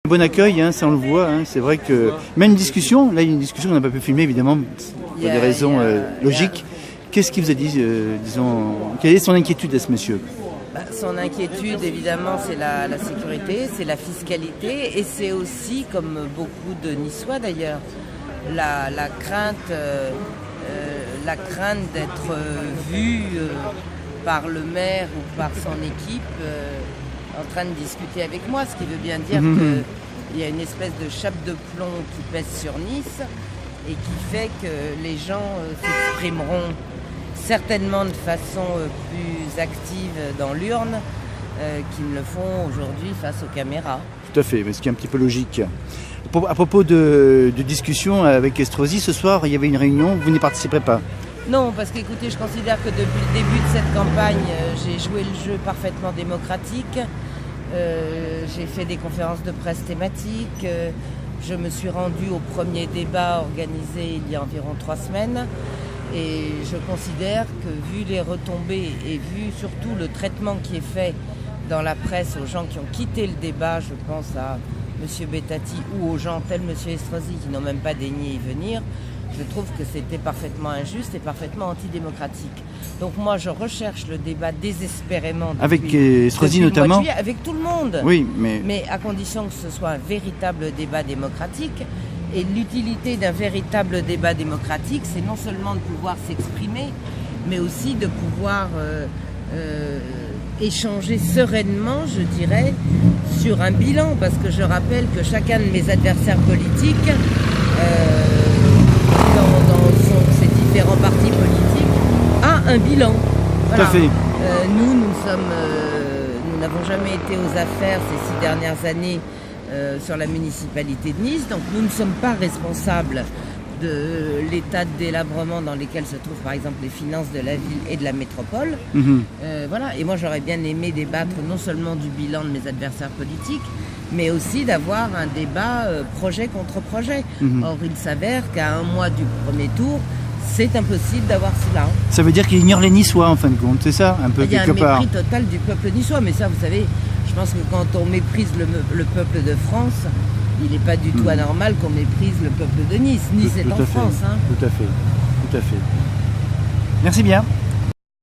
Bon accueil, hein, ça on le voit, hein, c'est vrai que... Même une discussion, là il y a une discussion qu'on n'a pas pu filmer évidemment, pour des raisons logiques. Qu'est-ce qu'il vous a dit, disons, quelle est son inquiétude à ce monsieur? Son inquiétude, évidemment, c'est la sécurité, c'est la fiscalité et c'est aussi, comme beaucoup de Niçois d'ailleurs, la crainte d'être vu par le maire ou par son équipe en train de discuter avec moi, ce qui veut bien dire qu'il y a une espèce de chape de plomb qui pèse sur Nice et qui fait que les gens s'exprimeront certainement de façon plus active dans l'urne qu'ils ne le font aujourd'hui face aux caméras. Tout à fait, mais ce qui est un petit peu logique. À propos de discussion avec Estrosi, ce soir il y avait une réunion, vous n'y participerez pas? Non, parce qu'écoutez, je considère que depuis le début de cette campagne, j'ai joué le jeu parfaitement démocratique. J'ai fait des conférences de presse thématiques. Je me suis rendue au premier débat organisé il y a environ 3 semaines. Et je considère que vu les retombées et vu surtout le traitement qui est fait dans la presse aux gens qui ont quitté le débat, je pense à M. Bettati ou aux gens tels M. Estrosi qui n'ont même pas daigné y venir, je trouve que c'était parfaitement injuste et parfaitement antidémocratique. Donc moi je recherche le débat désespérément avec Estrosi notamment, avec tout le monde, oui, mais à condition que ce soit un véritable débat démocratique. Et l'utilité d'un véritable débat démocratique, c'est non seulement de pouvoir s'exprimer, mais aussi de pouvoir échanger sereinement, je dirais, sur un bilan. Parce que je rappelle que chacun de mes adversaires politiques, dans ses différents partis politiques, a un bilan. Voilà. Tout à fait. Nous n'avons jamais été aux affaires ces 6 dernières années sur la municipalité de Nice, donc nous ne sommes pas responsables de l'état de délabrement dans lequel se trouvent par exemple les finances de la ville et de la métropole. Voilà. Et moi j'aurais bien aimé débattre non seulement du bilan de mes adversaires politiques, mais aussi d'avoir un débat projet contre projet. Or il s'avère qu'à 1 mois du premier tour, c'est impossible d'avoir cela. Ça veut dire qu'il ignore les Niçois en fin de compte, c'est ça, un peu quelque part. Il y a un mépris total du peuple niçois, mais ça vous savez, je pense que quand on méprise le peuple de France, il n'est pas du tout anormal qu'on méprise le peuple de Nice. Nice est en France. Tout à fait, tout à fait. Merci bien.